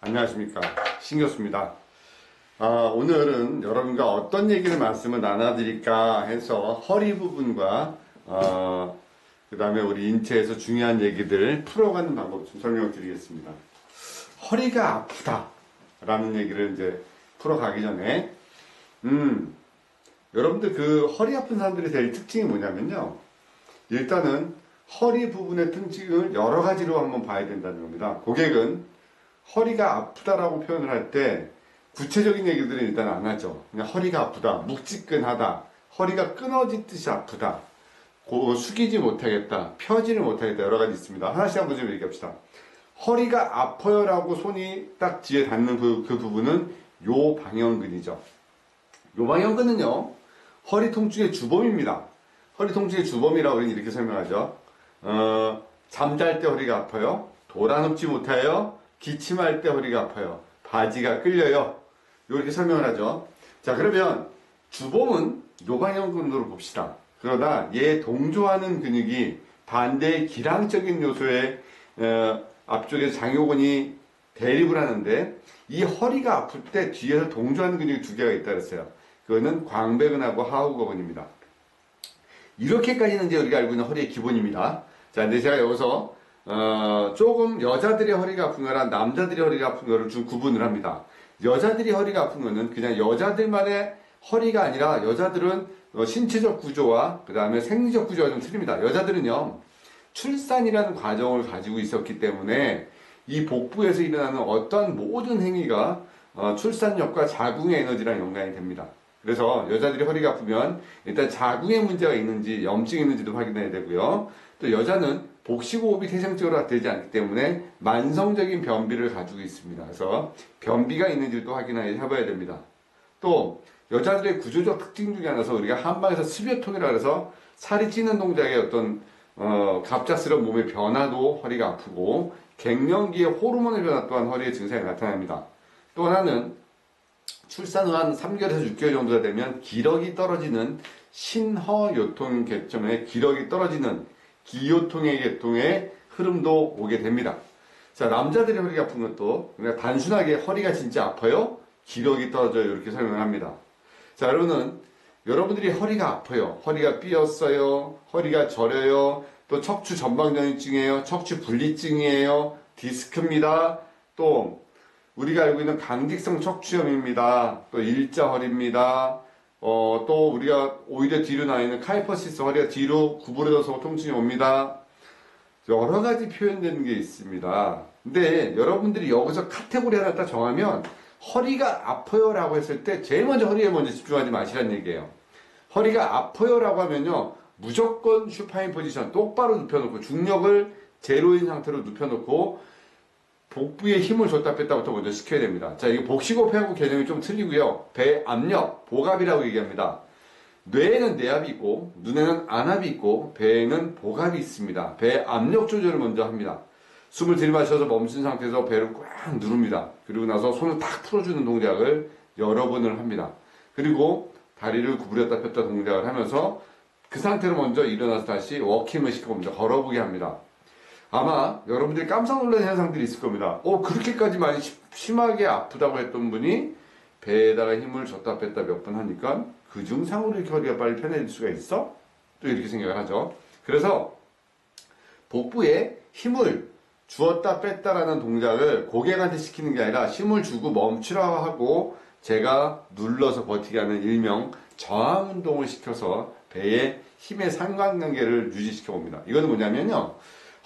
안녕하십니까, 신교수입니다. 오늘은 여러분과 어떤 얘기를 말씀을 나눠드릴까 해서 허리 부분과 그 다음에 우리 인체에서 중요한 얘기들 풀어가는 방법 좀 설명을 드리겠습니다. 허리가 아프다 라는 얘기를 이제 풀어가기 전에 여러분들 그 허리 아픈 사람들의 제일 특징이 뭐냐면요, 일단은 허리 부분의 특징을 여러 가지로 한번 봐야 된다는 겁니다. 고객은 허리가 아프다라고 표현을 할 때 구체적인 얘기들은 일단 안 하죠. 그냥 허리가 아프다, 묵직근하다, 허리가 끊어지듯이 아프다, 숙이지 못하겠다, 펴지를 못하겠다, 여러 가지 있습니다. 하나씩 한번 좀 얘기합시다. 허리가 아파요 라고 손이 딱 뒤에 닿는 그 부분은 요방형근이죠. 요방형근은요, 허리 통증의 주범입니다. 허리 통증의 주범이라고 우리는 이렇게 설명하죠. 잠잘 때 허리가 아파요, 돌아눕지 못해요, 기침할 때 허리가 아파요, 바지가 끌려요, 이렇게 설명을 하죠. 자, 그러면 주범은 요방형근으로 봅시다. 그러나 얘 동조하는 근육이 반대의 기량적인 요소에 앞쪽에서 장요근이 대립을 하는데, 이 허리가 아플 때 뒤에서 동조하는 근육이 두 개가 있다 그랬어요. 그거는 광배근하고 하우거근입니다. 이렇게까지는 이제 우리가 알고 있는 허리의 기본입니다. 자, 근데 제가 여기서 조금 여자들의 허리가 아픈 거랑 남자들의 허리가 아픈 거를 좀 구분을 합니다. 여자들이 허리가 아픈 거는 그냥 여자들만의 허리가 아니라, 여자들은 신체적 구조와 그 다음에 생리적 구조가 좀 틀립니다. 여자들은요, 출산이라는 과정을 가지고 있었기 때문에 이 복부에서 일어나는 어떤 모든 행위가 출산력과 자궁의 에너지랑 연관이 됩니다. 그래서 여자들이 허리가 아프면 일단 자궁에 문제가 있는지 염증이 있는지도 확인해야 되고요. 또 여자는 복식호흡이 태생적으로 되지 않기 때문에 만성적인 변비를 가지고 있습니다. 그래서 변비가 있는지도 확인해봐야 됩니다. 또 여자들의 구조적 특징 중에 하나서 우리가 한방에서 습여통이라 해서 살이 찌는 동작의 어떤 갑작스러운 몸의 변화도 허리가 아프고, 갱년기의 호르몬의 변화 또한 허리의 증상이 나타납니다. 또 하나는 출산 후 한 3개월에서 6개월 정도가 되면 기력이 떨어지는 신허요통 계점에 기력이 떨어지는 기요통의 계통의 흐름도 오게 됩니다. 자, 남자들이 허리가 아픈 것도 그냥 단순하게 허리가 진짜 아파요, 기력이 떨어져요, 이렇게 설명을 합니다. 자, 여러분들이 허리가 아파요, 허리가 삐었어요, 허리가 저려요, 또 척추 전방전이증이에요, 척추 분리증이에요, 디스크입니다, 또 우리가 알고 있는 강직성 척추염입니다, 또 일자허리입니다, 또 우리가 오히려 뒤로 나 있는 카이퍼시스, 허리가 뒤로 구부러져서 통증이 옵니다. 여러 가지 표현되는 게 있습니다. 근데 여러분들이 여기서 카테고리 하나 딱 정하면, 허리가 아파요 라고 했을 때 제일 먼저 허리에 먼저 집중하지 마시라는 얘기예요. 허리가 아파요 라고 하면요, 무조건 슈파인 포지션 똑바로 눕혀놓고, 중력을 제로인 상태로 눕혀놓고 복부에 힘을 줬다 뺐다부터 먼저 시켜야 됩니다. 자, 이게 복식호흡하고 개념이 좀 틀리고요. 배 압력, 복압이라고 얘기합니다. 뇌에는 내압이 있고, 눈에는 안압이 있고, 배에는 복압이 있습니다. 배 압력 조절을 먼저 합니다. 숨을 들이마셔서 멈춘 상태에서 배를 꽉 누릅니다. 그리고 나서 손을 탁 풀어주는 동작을 여러 번을 합니다. 그리고 다리를 구부렸다 폈다 동작을 하면서 그 상태로 먼저 일어나서 다시 워킹을 시켜봅니다. 걸어보게 합니다. 아마 여러분들이 깜짝 놀란 현상들이 있을 겁니다. 그렇게까지 많이 심하게 아프다고 했던 분이 배에다가 힘을 줬다 뺐다 몇 번 하니까 그 증상으로 이렇게 허리가 빨리 편해질 수가 있어? 또 이렇게 생각을 하죠. 그래서 복부에 힘을 주었다 뺐다라는 동작을 고객한테 시키는 게 아니라, 힘을 주고 멈추라고 하고 제가 눌러서 버티게 하는 일명 저항 운동을 시켜서 배의 힘의 상관관계를 유지시켜 봅니다. 이거는 뭐냐면요,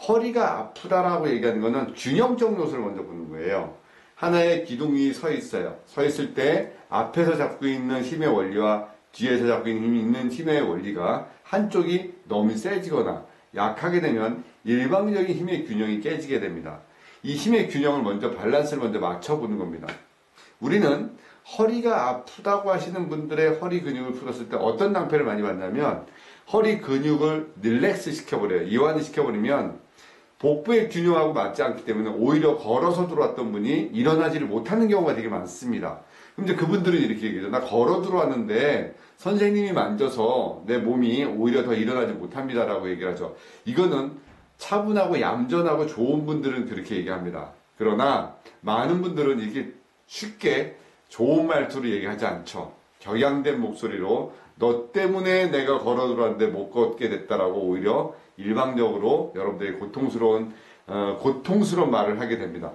허리가 아프다라고 얘기하는 거는 균형적 요소를 먼저 보는 거예요. 하나의 기둥이 서 있어요. 서 있을 때 앞에서 잡고 있는 힘의 원리와 뒤에서 잡고 있는 힘의 원리가 한쪽이 너무 세지거나 약하게 되면 일방적인 힘의 균형이 깨지게 됩니다. 이 힘의 균형을 먼저, 밸런스를 먼저 맞춰보는 겁니다. 우리는 허리가 아프다고 하시는 분들의 허리 근육을 풀었을 때 어떤 낭패를 많이 받냐면, 허리 근육을 릴렉스 시켜버려요. 이완을 시켜버리면 복부의 균형하고 맞지 않기 때문에 오히려 걸어서 들어왔던 분이 일어나지를 못하는 경우가 되게 많습니다. 근데 그분들은 이렇게 얘기해요. 나 걸어 들어왔는데 선생님이 만져서 내 몸이 오히려 더 일어나지 못합니다 라고 얘기를 하죠. 이거는 차분하고 얌전하고 좋은 분들은 그렇게 얘기합니다. 그러나 많은 분들은 이게 쉽게 좋은 말투로 얘기하지 않죠. 격양된 목소리로 너 때문에 내가 걸어 들어왔는데 못 걷게 됐다라고 오히려 일방적으로 여러분들이 고통스러운 말을 하게 됩니다.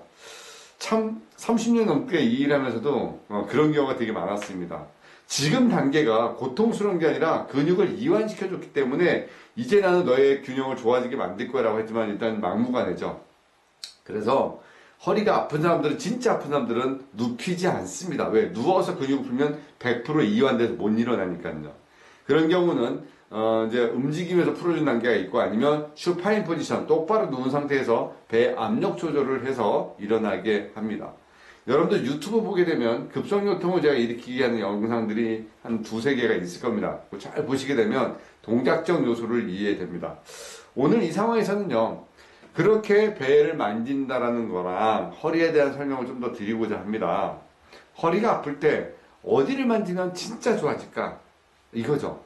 참 30년 넘게 이 일하면서도 그런 경우가 되게 많았습니다. 지금 단계가 고통스러운 게 아니라 근육을 이완시켜줬기 때문에 이제 나는 너의 균형을 좋아지게 만들 거라고 했지만 일단 막무가내죠. 그래서 허리가 아픈 사람들은, 진짜 아픈 사람들은 눕히지 않습니다. 왜? 누워서 근육을 풀면 100% 이완돼서 못 일어나니까요. 그런 경우는 이제 움직이면서 풀어준 단계가 있고, 아니면 슈파인 포지션, 똑바로 누운 상태에서 배 압력 조절을 해서 일어나게 합니다. 여러분들 유튜브 보게 되면 급성요통을 제가 일으키게 하는 영상들이 한 두세 개가 있을 겁니다. 잘 보시게 되면 동작적 요소를 이해됩니다. 오늘 이 상황에서는요, 그렇게 배를 만진다라는 거랑 허리에 대한 설명을 좀 더 드리고자 합니다. 허리가 아플 때 어디를 만지면 진짜 좋아질까? 이거죠.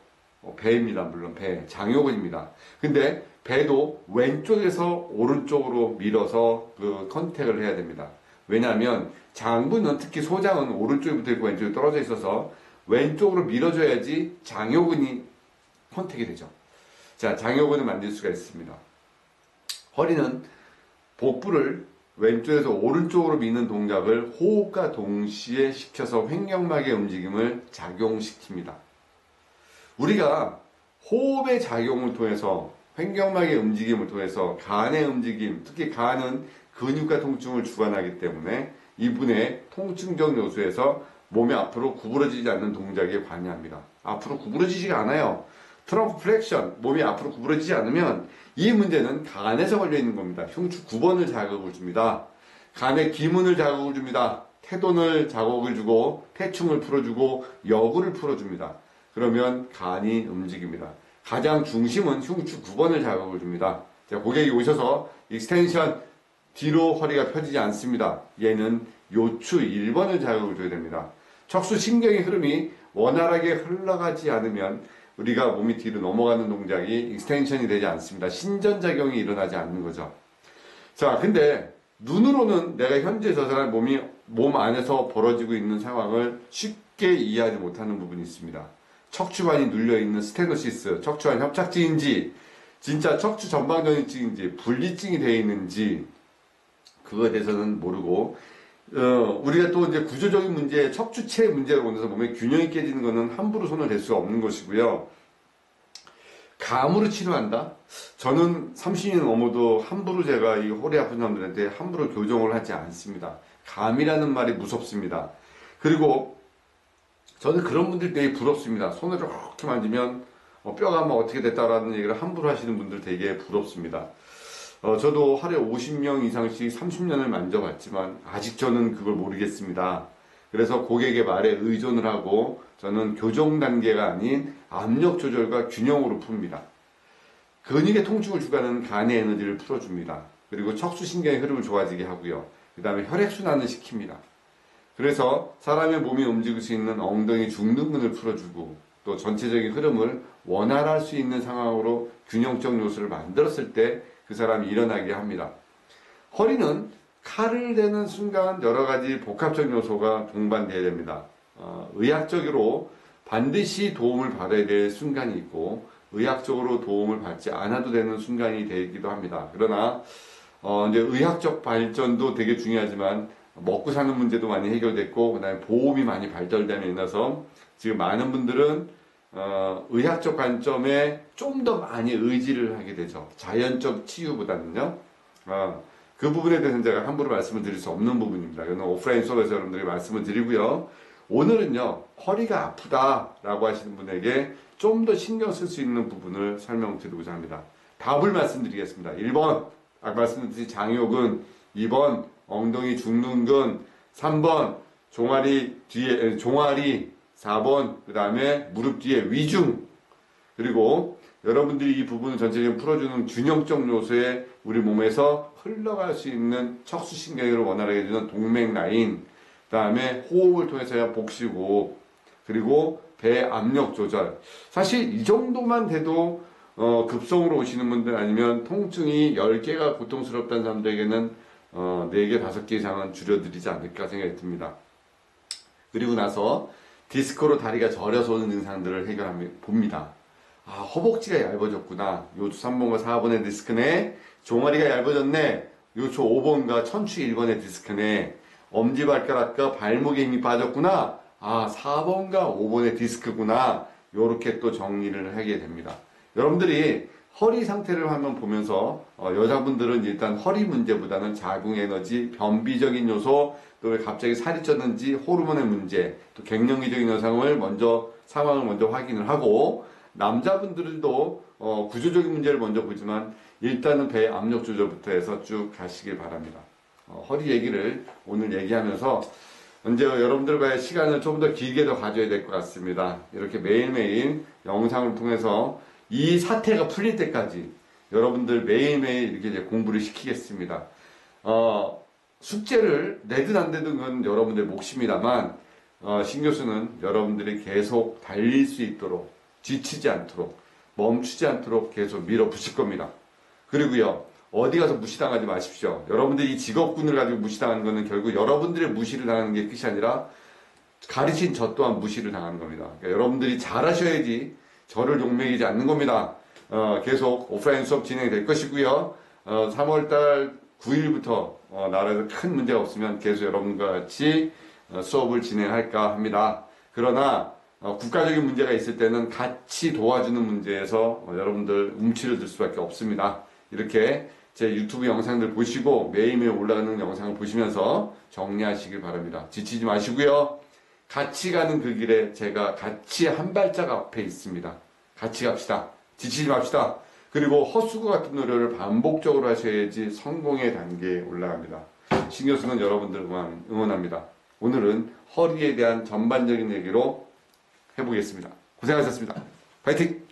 배입니다. 물론 배, 장요근입니다. 근데 배도 왼쪽에서 오른쪽으로 밀어서 그 컨택을 해야 됩니다. 왜냐하면 장부는, 특히 소장은 오른쪽부터 있고 왼쪽에 떨어져 있어서 왼쪽으로 밀어줘야지 장요근이 컨택이 되죠. 자, 장요근을 만질 수가 있습니다. 허리는 복부를 왼쪽에서 오른쪽으로 미는 동작을 호흡과 동시에 시켜서 횡격막의 움직임을 작용시킵니다. 우리가 호흡의 작용을 통해서, 횡격막의 움직임을 통해서 간의 움직임, 특히 간은 근육과 통증을 주관하기 때문에 이분의 통증적 요소에서 몸이 앞으로 구부러지지 않는 동작에 관여합니다. 앞으로 구부러지지가 않아요. 트렁크 플렉션, 몸이 앞으로 구부러지지 않으면 이 문제는 간에서 걸려 있는 겁니다. 흉추 9번을 자극을 줍니다. 간의 기문을 자극을 줍니다. 태돈을 자극을 주고 태충을 풀어주고 여구를 풀어줍니다. 그러면 간이 움직입니다. 가장 중심은 흉추 9번을 자극을 줍니다. 자, 고객이 오셔서 익스텐션 뒤로 허리가 펴지지 않습니다. 얘는 요추 1번을 자극을 줘야 됩니다. 척수 신경의 흐름이 원활하게 흘러가지 않으면 우리가 몸이 뒤로 넘어가는 동작이 익스텐션이 되지 않습니다. 신전작용이 일어나지 않는 거죠. 자, 근데 눈으로는 내가 현재 저 사람 몸 안에서 벌어지고 있는 상황을 쉽게 이해하지 못하는 부분이 있습니다. 척추관이 눌려있는 스테노시스, 척추관 협착증인지, 진짜 척추 전방전이증인지, 분리증이 되어 있는지, 그거에 대해서는 모르고, 우리가 또 이제 구조적인 문제, 척추체 문제로 보면서 몸의 균형이 깨지는 것은 함부로 손을 댈 수가 없는 것이고요. 감으로 치료한다? 저는 30년 넘어도 함부로 제가 이 허리 아픈 사람들한테 함부로 교정을 하지 않습니다. 감이라는 말이 무섭습니다. 그리고 저는 그런 분들 되게 부럽습니다. 손을 이렇게 만지면 뼈가 뭐 어떻게 됐다라는 얘기를 함부로 하시는 분들 되게 부럽습니다. 저도 하루에 50명 이상씩 30년을 만져봤지만 아직 저는 그걸 모르겠습니다. 그래서 고객의 말에 의존을 하고 저는 교정 단계가 아닌 압력 조절과 균형으로 풉니다. 근육의 통증을 주관하는 간의 에너지를 풀어줍니다. 그리고 척수신경의 흐름을 좋아지게 하고요. 그 다음에 혈액순환을 시킵니다. 그래서 사람의 몸이 움직일 수 있는 엉덩이 중둔근을 풀어주고 또 전체적인 흐름을 원활할 수 있는 상황으로 균형적 요소를 만들었을 때 그 사람이 일어나게 합니다. 허리는 칼을 대는 순간 여러 가지 복합적 요소가 동반되어야 됩니다. 의학적으로 반드시 도움을 받아야 될 순간이 있고 의학적으로 도움을 받지 않아도 되는 순간이 되기도 합니다. 그러나 이제 의학적 발전도 되게 중요하지만 먹고 사는 문제도 많이 해결됐고 그다음에 보험이 많이 발달됨에 인해서 지금 많은 분들은 의학적 관점에 좀 더 많이 의지를 하게 되죠. 자연적 치유보다는요. 그 부분에 대해서는 제가 함부로 말씀을 드릴 수 없는 부분입니다. 이거는 오프라인 수업에서 여러분들이 말씀을 드리고요. 오늘은요, 허리가 아프다라고 하시는 분에게 좀 더 신경 쓸 수 있는 부분을 설명드리고자 합니다. 답을 말씀드리겠습니다. 1번, 아까 말씀드린 장요근, 2번, 엉덩이 중둔근, 3번, 종아리, 4번, 그 다음에 무릎 뒤에 위중, 그리고 여러분들이 이 부분을 전체적으로 풀어주는 균형적 요소에 우리 몸에서 흘러갈 수 있는 척수신경을 원활하게 해주는 동맥 라인, 그 다음에 호흡을 통해서 복식호흡, 그리고 배 압력 조절. 사실 이 정도만 돼도 급성으로 오시는 분들 아니면 통증이 10개가 고통스럽다는 사람들에게는 4개, 5개 이상은 줄여드리지 않을까 생각이 듭니다. 그리고 나서 디스크로 다리가 저려서 오는 증상들을 봅니다. 아, 허벅지가 얇아졌구나. 요추 3번과 4번의 디스크네. 종아리가 얇아졌네. 요추 5번과 천추 1번의 디스크네. 엄지발가락과 발목에 힘이 빠졌구나. 아, 4번과 5번의 디스크구나. 요렇게 또 정리를 하게 됩니다. 여러분들이 허리 상태를 한번 보면서 여자분들은 일단 허리 문제보다는 자궁 에너지, 변비적인 요소, 또 왜 갑자기 살이 쪘는지 호르몬의 문제, 또 갱년기적인 상황을 먼저 확인을 하고, 남자분들도 구조적인 문제를 먼저 보지만 일단은 배 압력 조절부터 해서 쭉 가시길 바랍니다. 허리 얘기를 오늘 얘기하면서 언제 여러분들과의 시간을 좀 더 길게 더 가져야 될 것 같습니다. 이렇게 매일매일 영상을 통해서 이 사태가 풀릴 때까지 여러분들 매일매일 이렇게 이제 공부를 시키겠습니다. 숙제를 내든 안 되든 건 여러분들 몫입니다만, 신 교수는 여러분들이 계속 달릴 수 있도록, 지치지 않도록, 멈추지 않도록 계속 밀어붙일 겁니다. 그리고요, 어디 가서 무시당하지 마십시오. 여러분들이 이 직업군을 가지고 무시당하는 것은 결국 여러분들의 무시를 당하는 게 끝이 아니라 가르친 저 또한 무시를 당하는 겁니다. 그러니까 여러분들이 잘하셔야지 저를 욕먹이지 않는 겁니다. 계속 오프라인 수업 진행될 것이고요. 3월달 9일부터 나라에서 큰 문제가 없으면 계속 여러분과 같이 수업을 진행할까 합니다. 그러나 국가적인 문제가 있을 때는 같이 도와주는 문제에서 여러분들 움츠려 들 수밖에 없습니다. 이렇게 제 유튜브 영상들 보시고 매일매일 올라가는 영상을 보시면서 정리하시길 바랍니다. 지치지 마시고요. 같이 가는 그 길에 제가 같이 한 발짝 앞에 있습니다. 같이 갑시다. 지치지 맙시다. 그리고 헛수고 같은 노력을 반복적으로 하셔야지 성공의 단계에 올라갑니다. 신 교수는 여러분들 응원합니다. 오늘은 허리에 대한 전반적인 얘기로 해보겠습니다. 고생하셨습니다. 파이팅!